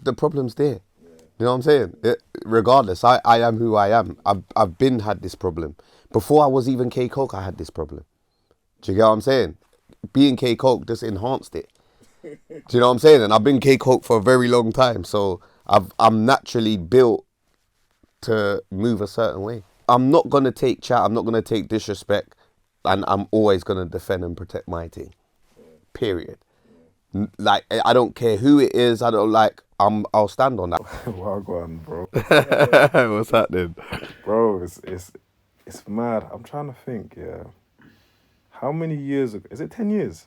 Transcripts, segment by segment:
the problem's there. You know what I'm saying? Regardless, I am who I am. I've been had this problem. Before I was even K Koke, I had this problem. Do you get what I'm saying? Being K Koke just enhanced it. Do you know what I'm saying? And I've been K Koke for a very long time, so I'm naturally built to move a certain way. I'm not gonna take chat. I'm not gonna take disrespect, and I'm always gonna defend and protect my team. Period. Like I don't care who it is. I don't like. I'll stand on that. Well, go on, bro. What's happening? Bro, it's mad. I'm trying to think. Yeah, how many years ago? Is it 10 years?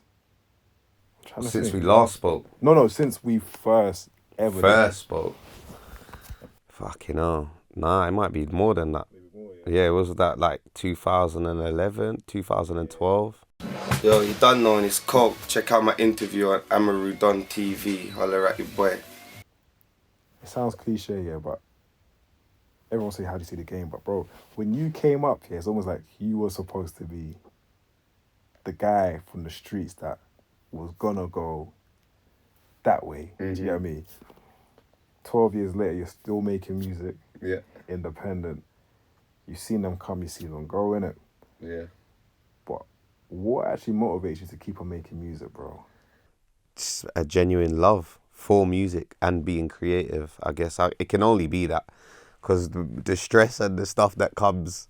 I'm trying to Since think. we last spoke. No, since we first ever spoke. Fucking hell. Nah, it might be more than that. Yeah, it was that like 2011, 2012. Yo, you done knowing it's Coke. Check out my interview on Amaru Don TV. Holler at your boy. It sounds cliche, yeah, but everyone say, how do you see the game? But bro, when you came up here, it's almost like you were supposed to be the guy from the streets that was gonna go that way. Do you get what I mean? 12 years later, you're still making music. Yeah. Independent. You've seen them come, you've seen them go, innit? Yeah. But what actually motivates you to keep on making music, bro? It's a genuine love for music and being creative. I guess it can only be that, because the stress and the stuff that comes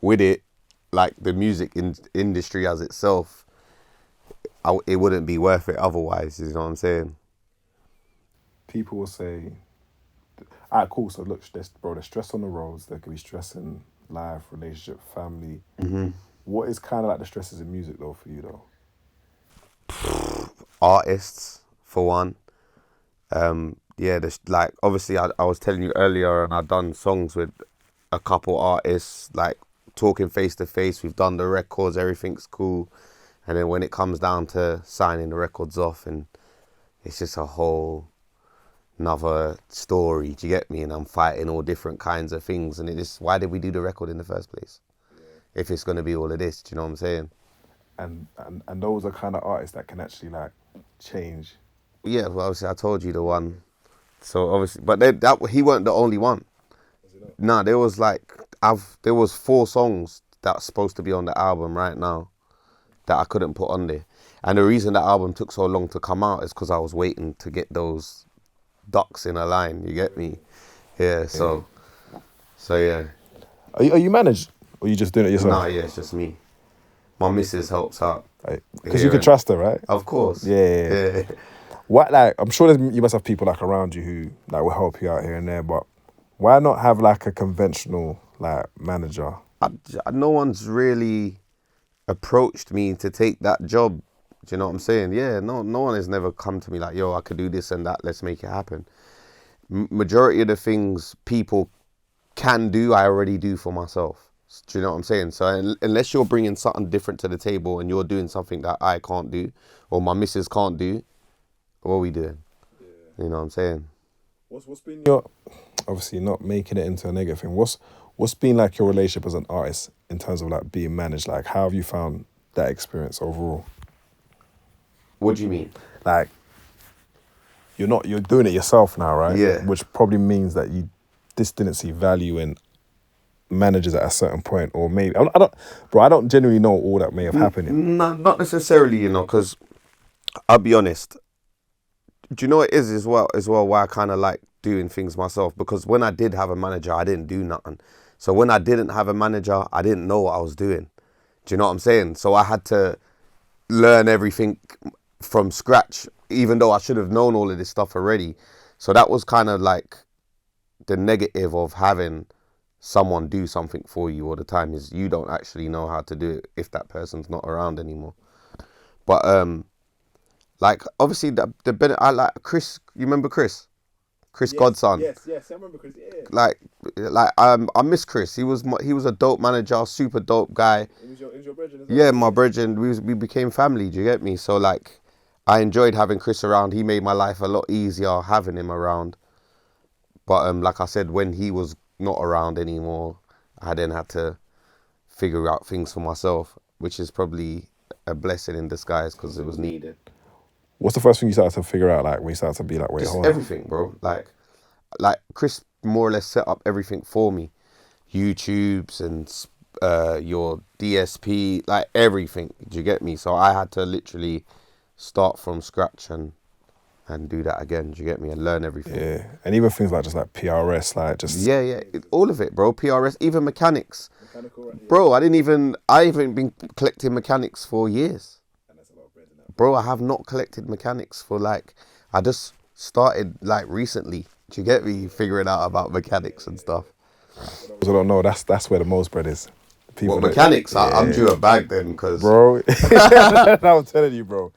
with it, like the music industry as itself, it wouldn't be worth it otherwise. You know what I'm saying? People will say, alright, cool, so look, there's stress on the roads, there could be stress in life, relationship, family. What is kind of like the stresses in music though for you though? Artists, for one. Yeah, like obviously I was telling you earlier, and I've done songs with a couple artists, like talking face to face. We've done the records, everything's cool, and then when it comes down to signing the records off, and it's just a whole another story. Do you get me? And I'm fighting all different kinds of things, and why did we do the record in the first place? If it's gonna be all of this, do you know what I'm saying? And those are kind of artists that can actually like change. Yeah, well, obviously I told you the one. So obviously, but he weren't the only one. Nah, there was there was 4 songs that's supposed to be on the album right now that I couldn't put on there. And the reason that album took so long to come out is because I was waiting to get those ducks in a line. You get me? Yeah. So yeah. Are you managed, or are you just doing it yourself? Nah, yeah, it's just me. My missus helps out. Because you can trust her, right? Of course. Yeah. What, like, I'm sure you must have people like around you who like will help you out here and there, but why not have like a conventional like manager? No one's really approached me to take that job. Do you know what I'm saying? Yeah, no one has never come to me like, yo, I could do this and that, let's make it happen. Majority of the things people can do, I already do for myself. Do you know what I'm saying? So unless you're bringing something different to the table and you're doing something that I can't do or my missus can't do, what are we doing? Yeah. You know what I'm saying? What's been your, obviously not making it into a negative thing, what's been like your relationship as an artist in terms of like being managed? Like, how have you found that experience overall? What do you mean? Like, you're doing it yourself now, right? Yeah. Which probably means that you just didn't see value in managers at a certain point, or maybe I don't genuinely know all that may have happened. No, not necessarily, you know, because I'll be honest. Do you know what it is as well why I kind of like doing things myself? Because when I did have a manager, I didn't do nothing. So when I didn't have a manager, I didn't know what I was doing. Do you know what I'm saying? So I had to learn everything from scratch, even though I should have known all of this stuff already. So that was kind of like the negative of having someone do something for you all the time, is you don't actually know how to do it if that person's not around anymore. But like obviously I like Chris. You remember Chris? Chris Godson. Yes, I remember Chris. Yeah. Like I miss Chris. He was a dope manager, super dope guy. He was your brethren as well? Yeah, my brethren. We became family. Do you get me? So like, I enjoyed having Chris around. He made my life a lot easier having him around. But like I said, when he was not around anymore, I then had to figure out things for myself, which is probably a blessing in disguise because it was needed. What's the first thing you started to figure out, like, when you started to be like, wait, Just hold on? everything, bro. Like Chris more or less set up everything for me. YouTubes and your DSP, like everything. Do you get me? So I had to literally start from scratch and do that again. Do you get me? And learn everything. Yeah, and even things like just like PRS, like just Yeah, all of it, bro. PRS, even mechanics. Bro, I haven't been collecting mechanics for years. Bro, I have not collected mechanics for like, I just started like recently. Do you get me? Figuring out about mechanics and stuff. I don't know. That's where the most bread is. What mechanics? I'm due a bag then, cause bro. I'm telling you, bro.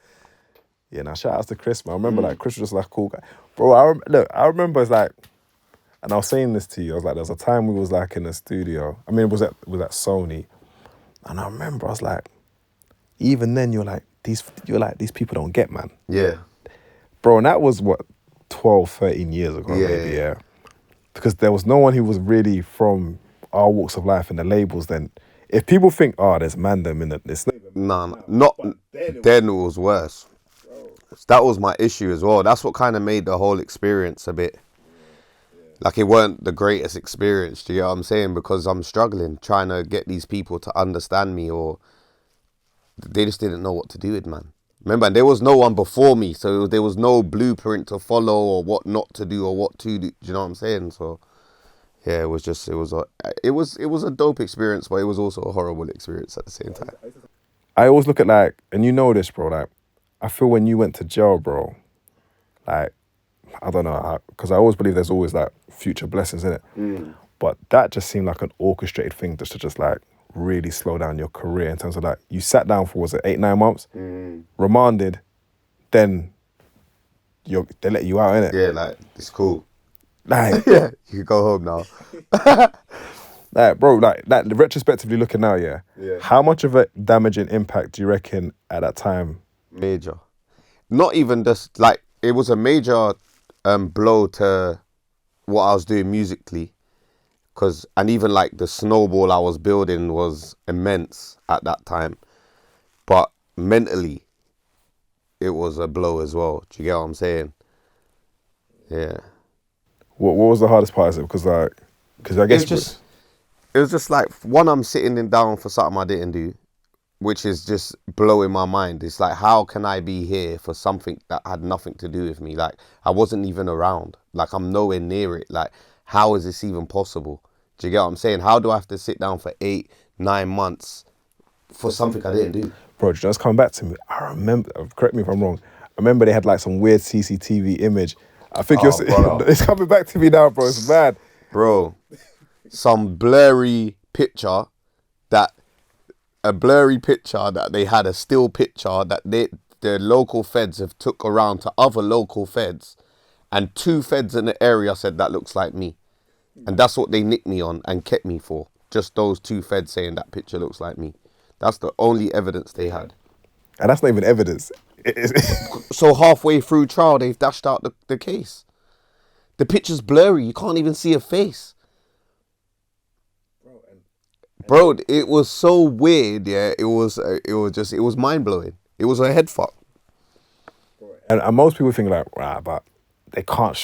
Yeah, now shout outs to Chris, man. I remember like Chris was just like a cool guy, bro. I remember it's like, and I was saying this to you. I was like, there was a time we was like in the studio. I mean, it was at Sony, and I remember I was like, even then you're like these people don't get, man. Yeah, bro. And that was what 12, 13 years ago, maybe. Yeah. Because there was no one who was really from our walks of life and the labels. Then, if people think, oh, there's mandem in it, it's not then it was worse. That was my issue as well. That's what kind of made the whole experience a bit like it weren't the greatest experience. Do you get what I'm saying? Because I'm struggling trying to get these people to understand me, or they just didn't know what to do with, man. Remember, and there was no one before me, so there was no blueprint to follow or what not to do or what to do. Do you know what I'm saying? So yeah, it was a dope experience, but it was also a horrible experience at the same time. I always look at like, and you know this, bro, like, I feel when you went to jail, bro, like, I don't know, because I always believe there's always like future blessings in it. But that just seemed like an orchestrated thing just to just like really slow down your career in terms of like, you sat down for, was it 8-9 months? Remanded, then they let you out, innit? Yeah, like, it's cool. Like, yeah, you can go home now. like, bro, like retrospectively looking now, yeah. How much of a damaging impact do you reckon at that time? Major. Not even just like, it was a major blow to what I was doing musically, and even like the snowball I was building was immense at that time, but mentally it was a blow as well. Do you get what I'm saying? Yeah. What was the hardest part of it? Because I guess it was just like, one, I'm sitting down for something I didn't do, which is just blowing my mind. It's like, how can I be here for something that had nothing to do with me? Like, I wasn't even around. Like, I'm nowhere near it. Like, how is this even possible? Do you get what I'm saying? How do I have to sit down for 8-9 months for something I didn't do? Bro, just come back to me. I remember, correct me if I'm wrong, I remember they had like some weird CCTV image. I think it's coming back to me now, bro. It's mad. Bro, some blurry picture that they had, a still picture that the local feds have took around to other local feds, and 2 feds in the area said that looks like me, and that's what they nicked me on and kept me for. Just those 2 feds saying that picture looks like me. That's the only evidence they had. And that's not even evidence. So halfway through trial, they've dashed out the case. The picture's blurry. You can't even see a face. Bro, it was so weird, yeah. It was mind blowing. It was a head fuck. And most people think like, right, but they can't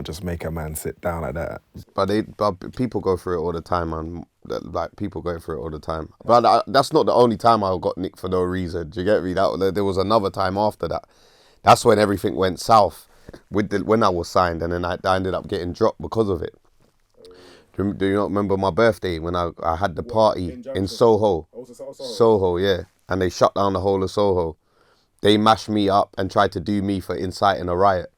just make a man sit down like that. But people go through it all the time, man. Like, people go through it all the time. But that's not the only time I got nicked for no reason. Do you get me? There was another time after that. That's when everything went south when I was signed, and then I ended up getting dropped because of it. Do you not remember my birthday when I had the party in Soho? Soho, yeah. And they shut down the whole of Soho. They mashed me up and tried to do me for inciting a riot.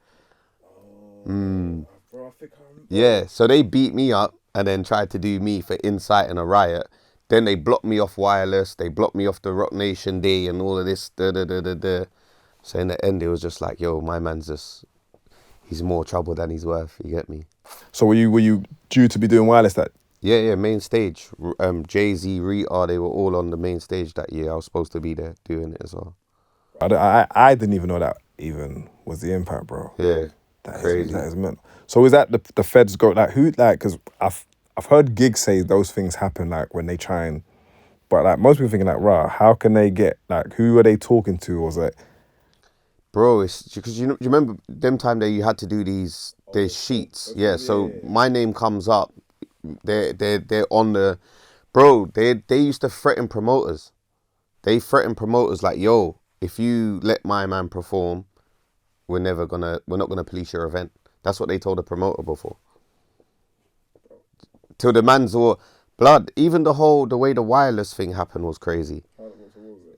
Yeah, so they beat me up and then tried to do me for inciting a riot. Then they blocked me off wireless. They blocked me off the Rock Nation Day and all of this. So in the end, it was just like, yo, my man's he's more trouble than he's worth. You get me? So were you due to be doing wireless that? Yeah, main stage. Jay-Z, Rita, they were all on the main stage that year. I was supposed to be there doing it as well. I didn't even know that even was the impact, bro. Yeah, crazy. That is mental. So is that the feds go like who like? Because I've heard gigs say those things happen like when they try and, but like most people thinking like, rah, how can they get like who are they talking to? Or was it? Bro, it's because you remember them time that you had to do these sheets. Yeah, so my name comes up. They're on the, bro. They used to threaten promoters. They threaten promoters like, yo, if you let my man perform, we're not gonna police your event. That's what they told the promoter before. Till the man's all blood. Even the way the wireless thing happened was crazy.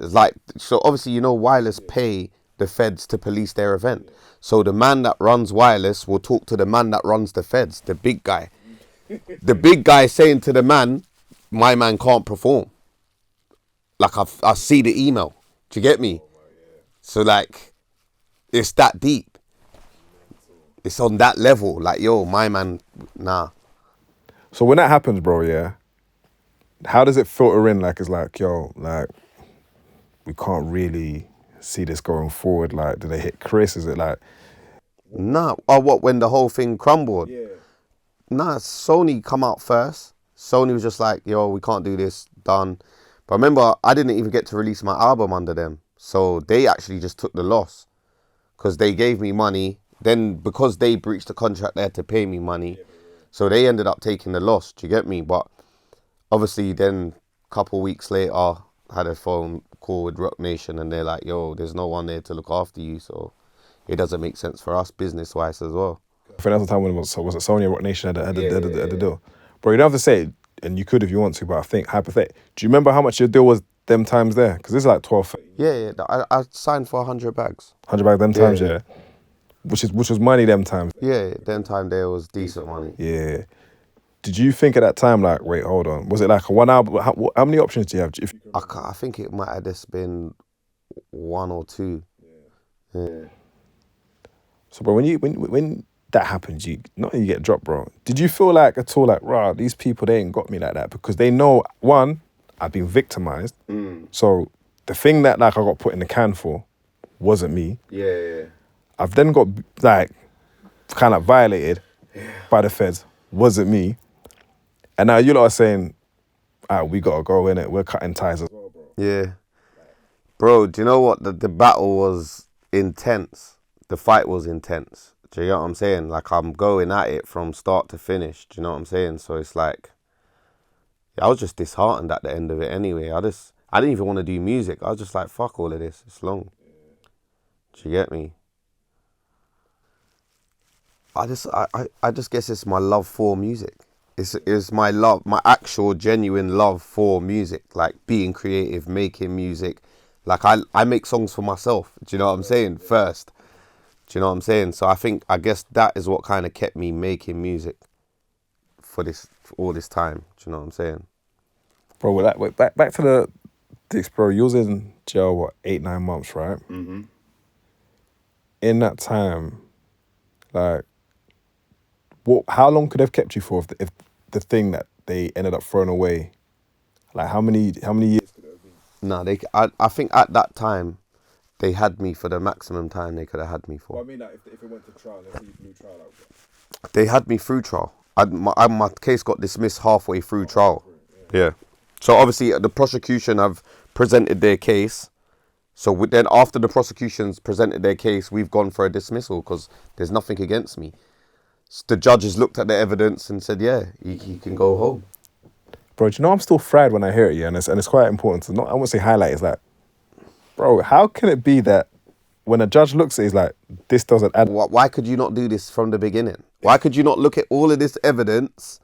It's like, so obviously wireless pay the feds to police their event. So the man that runs wireless will talk to the man that runs the feds, the big guy. The big guy saying to the man, my man can't perform. Like I see the email. Do you get me? So like, it's that deep. It's on that level. Like, yo, my man, nah. So when that happens, bro, yeah, how does it filter in? Like, it's like, yo, like, we can't really see this going forward. Like, do they hit Chris? Is it like... Nah. Oh, what, when the whole thing crumbled? Yeah. Nah, Sony come out first. Sony was just like, yo, we can't do this, done. But remember, I didn't even get to release my album under them. So they actually just took the loss. Because they gave me money. Then because they breached the contract, they had to pay me money. So they ended up taking the loss, do you get me? But obviously then a couple weeks later, I had a phone call with Rock Nation and they're like, yo, there's no one there to look after you. So it doesn't make sense for us business-wise as well. I think that's the time when was it Sony and Rock Nation had the deal. Bro, you don't have to say it, and you could if you want to, but I think, hypothetically, do you remember how much your deal was them times there? Because this is like 12. Yeah. I signed for 100 bags. 100 bags them times, yeah. Which was money them times. Yeah, them time there was decent money. Yeah. Did you think at that time, like, wait, hold on, was it like a 1 hour? How many options do you have? I think it might have just been 1 or 2. Yeah. So, bro, when that happens, you get dropped, bro. Did you feel like at all like, rah, these people, they ain't got me like that? Because they know, one, I've been victimized. So the thing that like I got put in the can for wasn't me. Yeah. I've then got like kind of violated by the feds. Wasn't me. And now you lot are saying, we gotta go in it. We're cutting ties as well, bro. Yeah. Bro, do you know what? The battle was intense. The fight was intense. Do you know what I'm saying? Like, I'm going at it from start to finish. Do you know what I'm saying? So it's like, I was just disheartened at the end of it anyway. I didn't even want to do music. I was just like, fuck all of this. It's long. Do you get me? I just guess it's my love for music. It's my love, my actual genuine love for music. Like being creative, making music. Like I make songs for myself. Do you know what I'm saying? First. Do you know what I'm saying? So I guess that is what kind of kept me making music for all this time. Do you know what I'm saying? Bro, back to the bro, you was in jail, what, 8-9 months, right? Mm-hmm. In that time, like, how long could they have kept you for if the thing that they ended up throwing away, like how many years could it have been? No, I think at that time, they had me for the maximum time they could have had me for. Well, I mean, like, if it went to trial, let's say you blew trial, like, they had me through trial. My case got dismissed halfway through trial. Yeah. So obviously the prosecution have presented their case. So then after the prosecution's presented their case, we've gone for a dismissal because there's nothing against me. The judges looked at the evidence and said, yeah, you can go home. Bro, do you know I'm still fried when I hear it, yeah? And it's quite important to not, I won't say highlight, it's like, bro, how can it be that when a judge looks at it, he's like, this doesn't add... Why could you not do this from the beginning? Why could you not look at all of this evidence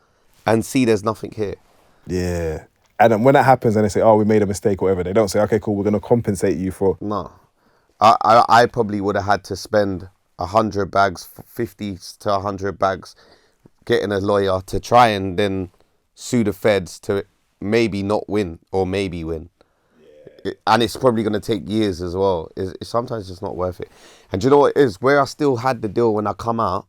and see there's nothing here? Yeah. And then when that happens and they say, oh, we made a mistake or whatever, they don't say, okay, cool, we're going to compensate you for... No. I probably would have had to spend 100 bags, 50 to 100 bags, getting a lawyer to try and then sue the feds to maybe not win or maybe win. And it's probably going to take years as well. It's sometimes just not worth it. And do you know what it is? Where I still had the deal when I come out,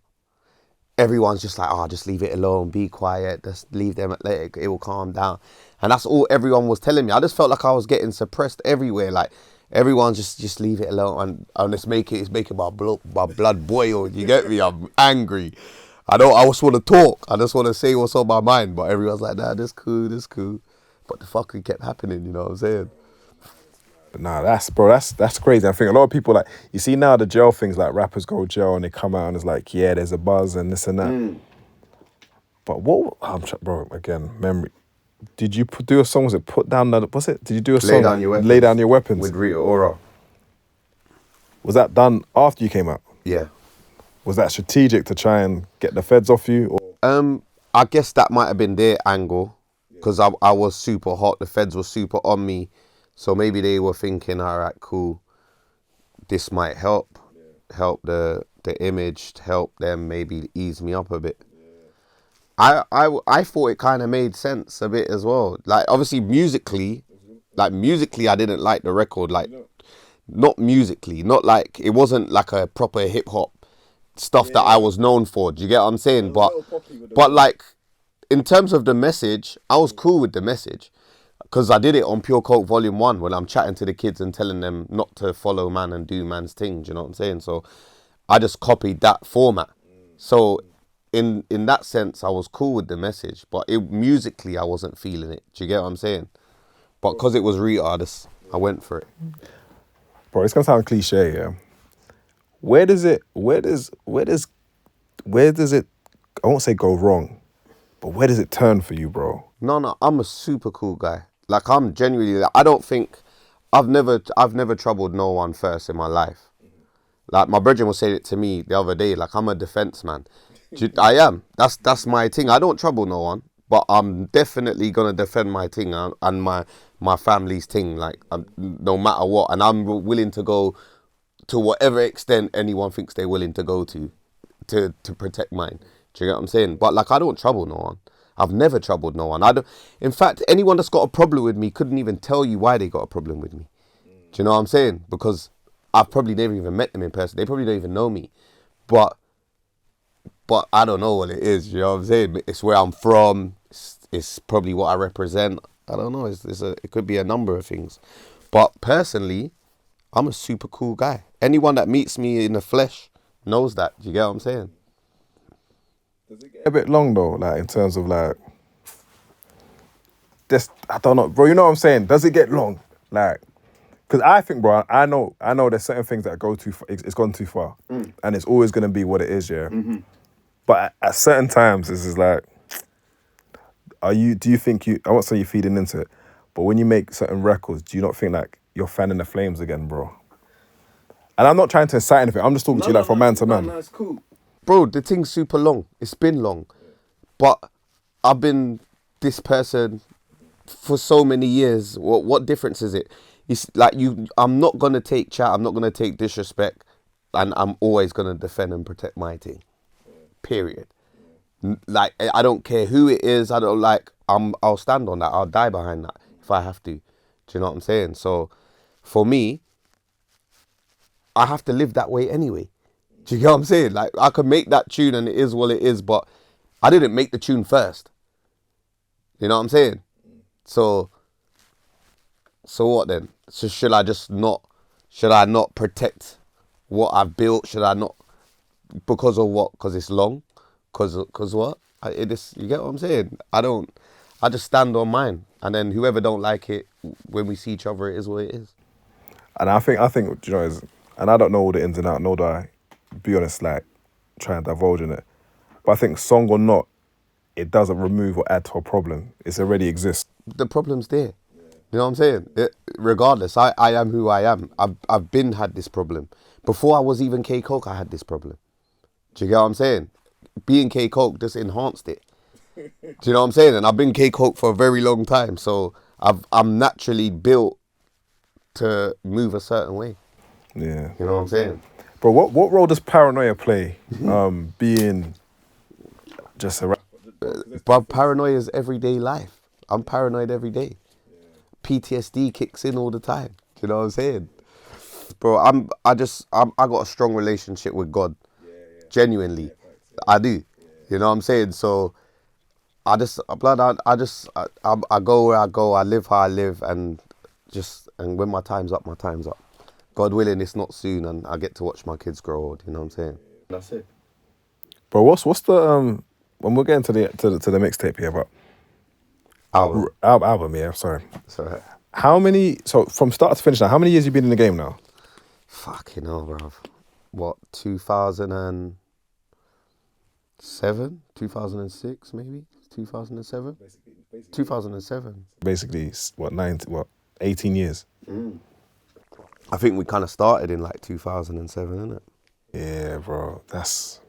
everyone's just like, oh, just leave it alone, be quiet, just leave them, let it will calm down. And that's all everyone was telling me. I just felt like I was getting suppressed everywhere. Like, everyone's just leave it alone and it's making my blood boil. You get me? I'm angry. I just want to talk. I just want to say what's on my mind. But everyone's like, nah, this cool. But the fucking kept happening, you know what I'm saying? Nah, that's crazy. I think a lot of people like, you see now the jail things, like rappers go jail and they come out and it's like, yeah, there's a buzz and this and that. But what, bro, again, memory. Did you do a song? Was it Put Down the, what's it? Did you do a song? Lay Down Your Weapons. Lay Down Your Weapons. With Rita Ora. Was that done after you came out? Yeah. Was that strategic to try and get the feds off you? Or? I guess that might have been their angle, because I was super hot. The feds were super on me. So maybe they were thinking, all right, cool, this might help the image, help them maybe ease me up a bit. I thought it kind of made sense a bit as well. Like, obviously musically, I didn't like the record. Like, not musically, not like, it wasn't like a proper hip hop stuff that I was known for. Do you get what I'm saying? But like, in terms of the message, I was cool with the message. Because I did it on Pure Coke Volume 1 when I'm chatting to the kids and telling them not to follow man and do man's thing. Do you know what I'm saying? So I just copied that format. So in that sense, I was cool with the message. But musically, I wasn't feeling it. Do you get what I'm saying? But because it was Rita, I went for it. Bro, it's going to sound cliche, yeah? Where does it, I won't say go wrong, but where does it turn for you, bro? No, I'm a super cool guy. Like, I'm genuinely, like, I don't think, I've never troubled no one first in my life. Like, my brethren was saying it to me the other day, like, I'm a defense man. I am. That's my thing. I don't trouble no one, but I'm definitely going to defend my thing and my family's thing, like, no matter what. And I'm willing to go to whatever extent anyone thinks they're willing to go to protect mine. Do you get what I'm saying? But, like, I don't trouble no one. I've never troubled no one. In fact, anyone that's got a problem with me couldn't even tell you why they got a problem with me. Do you know what I'm saying? Because I've probably never even met them in person. They probably don't even know me. But I don't know what it is. You know what I'm saying? It's where I'm from. It's probably what I represent. I don't know. It could be a number of things. But personally, I'm a super cool guy. Anyone that meets me in the flesh knows that. Do you get what I'm saying? Does it get a bit long though, like in terms of like this? I don't know, bro. You know what I'm saying? Does it get long? Like, because I think, bro, I know there's certain things that go too far. It's gone too far, and it's always gonna be what it is, yeah. But at certain times, this is like, do you think I won't say you're feeding into it, but when you make certain records, do you not think like you're fanning the flames again, bro? And I'm not trying to incite anything. I'm just talking to you like from man to man. No, it's cool. Bro, the thing's super long. It's been long. But I've been this person for so many years. What difference is it? It's like I'm not going to take chat. I'm not going to take disrespect. And I'm always going to defend and protect my thing. Period. Like, I don't care who it is. I'll stand on that. I'll die behind that if I have to. Do you know what I'm saying? So for me, I have to live that way anyway. Do you get what I'm saying? Like, I could make that tune and it is what it is, but I didn't make the tune first. You know what I'm saying? So what then? So should I not protect what I've built? Should I not? Because of what? Because it's long? Because what? You get what I'm saying? I just stand on mine. And then whoever don't like it, when we see each other, it is what it is. And I think, you know, and I don't know all the ins and outs, nor do I, be honest, like, try and divulge in it. But I think song or not, it doesn't remove or add to a problem. It already exists. The problem's there. You know what I'm saying? Regardless, I am who I am. I've had this problem. Before I was even K Koke, I had this problem. Do you get what I'm saying? Being K Koke just enhanced it. Do you know what I'm saying? And I've been K Koke for a very long time. So I'm naturally built to move a certain way. Yeah. You know what I'm saying? Bro, what role does paranoia play being just a rapper? But paranoia is everyday life. I'm paranoid every day. PTSD kicks in all the time. Do you know what I'm saying? Bro, I got a strong relationship with God. Genuinely. I do. You know what I'm saying? So I go where I go, I live how I live, and when my time's up, my time's up. God willing, it's not soon, and I get to watch my kids grow old. You know what I'm saying? That's it. Bro, what's the when we're getting to the mixtape here, but album, yeah, sorry. Sorry. How many? So from start to finish now, how many years you been in the game now? Fucking hell, bruv. What, 2007? 2006, maybe? 2007? 2007. Basically, what 18 years? I think we kind of started in like 2007, innit? Yeah, bro. That's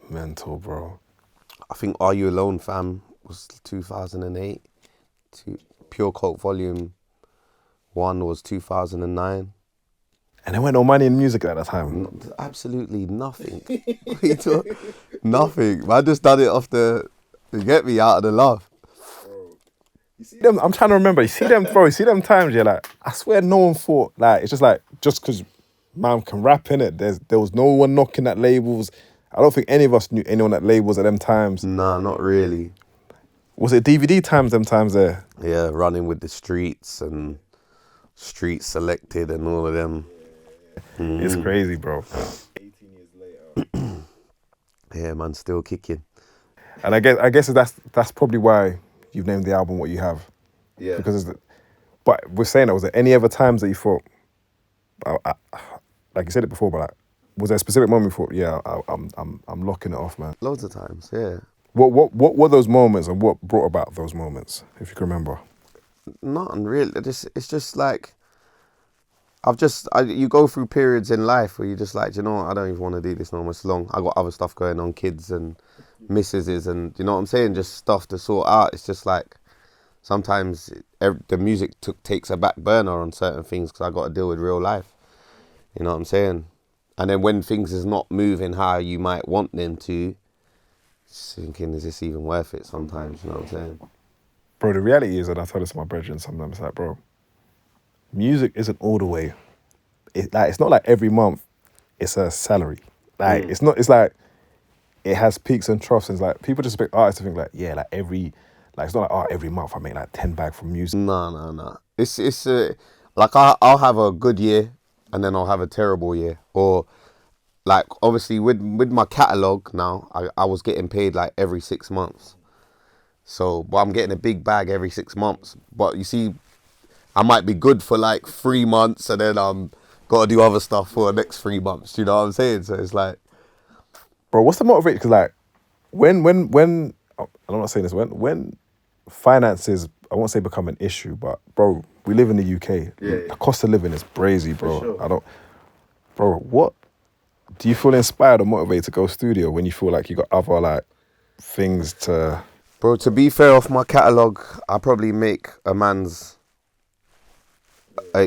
mental, bro. I think Are You Alone, fam, was 2008. Pure Coke Volume 1 was 2009. And there went no money in music at that time. Absolutely nothing. Nothing. I just done it off the, you get me, out of the love. You see them, I'm trying to remember. You see them, bro, you see them times, yeah, like, I swear no one thought, like, it's just like, just because man can rap in it, there was no one knocking at labels. I don't think any of us knew anyone at labels at them times. Nah, not really. Was it DVD times, them times there? Yeah, running with the streets and Street Selected and all of them. It's crazy, bro. 18 years later. Yeah, man, still kicking. And I guess that's probably why you've named the album what you have. Yeah. Because but we're saying that, was there any other times that you thought, like you said it before, but like, was there a specific moment you thought, yeah, I'm locking it off, man? Loads of times, yeah. What were those moments, and what brought about those moments, if you can remember? Nothing really. It's just like, you go through periods in life where you're just like, do you know what, I don't even want to do this no more. It's long. I got other stuff going on, kids and missuses, and you know what I'm saying, just stuff to sort out. It's just like, sometimes the music takes a back burner on certain things because I got to deal with real life. You know what I'm saying? And then when things is not moving how you might want them to, thinking, is this even worth it sometimes? You know what I'm saying? Bro, the reality is, and I tell this to my brethren sometimes, it's like, bro, music isn't all the way. It's not like every month it's a salary. Like, it's like, it has peaks and troughs, and it's like, people just expect artists to think like, yeah, like it's not like, oh, every month I make like 10 bag from music. No. It's like, I'll have a good year and then I'll have a terrible year. Or like, obviously with my catalogue now, I was getting paid like every 6 months. So, but I'm getting a big bag every 6 months. But you see, I might be good for like 3 months and then I'm got to do other stuff for the next 3 months. You know what I'm saying? So it's like, bro, what's the motivation? Because like, when I'm not saying this, when finances, I won't say become an issue, but bro, we live in the UK. Yeah. The cost of living is crazy, bro. For sure. What do you feel inspired or motivated to go studio when you feel like you got other like things to? Bro, to be fair, off my catalogue, I probably make a man's,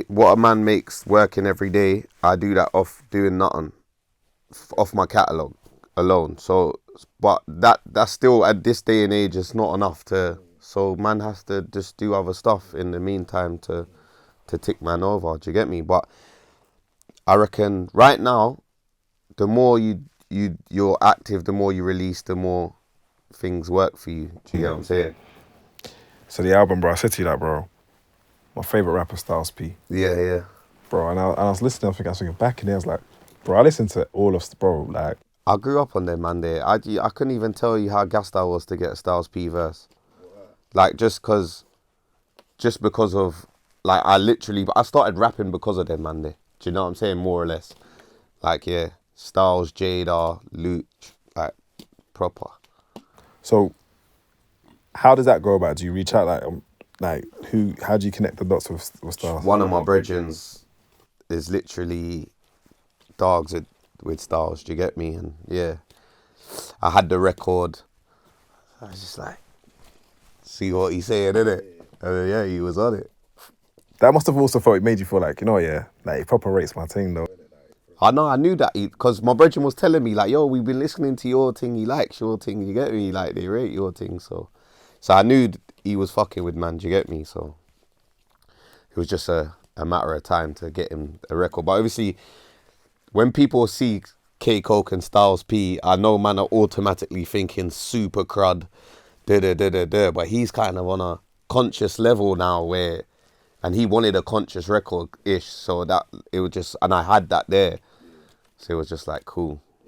what a man makes working every day, I do that off doing nothing, off my catalogue alone. So, but that's still, at this day and age, it's not enough to, so man has to just do other stuff in the meantime to tick man over, do you get me? But I reckon right now, the more you're active, the more you release, the more things work for you. Do you get what I'm saying? So the album, bro, I said to you that, bro, my favourite rapper, Styles P. Yeah. Bro, and I was listening, I was thinking back in there, I was like, bro, I listened to all of, bro, like. I grew up on them, man. I couldn't even tell you how gassed I was to get a Styles P verse. Like, just because of, like, I started rapping because of them, man. Do you know what I'm saying? More or less. Like, yeah, Styles, Jada, Luch, like, proper. So, how does that go about? Do you reach out, how do you connect the dots with Styles? One of my brethrens is literally dogs with Styles, do you get me? And yeah, I had the record. I was just like, see what he's saying, innit? And yeah, he was on it. That must have also made you feel like, you know, yeah, like, he proper rates my thing, though. I know, I knew that, because my brethren was telling me, like, yo, we've been listening to your thing, he likes your thing, you get me? Like, they rate your thing, so I knew he was fucking with man, do you get me? So it was just a matter of time to get him a record. But obviously, when people see K Koke and Styles P, I know man are automatically thinking super crud, but he's kind of on a conscious level now where, and he wanted a conscious record-ish, so that it was just, and I had that there, so it was just like cool.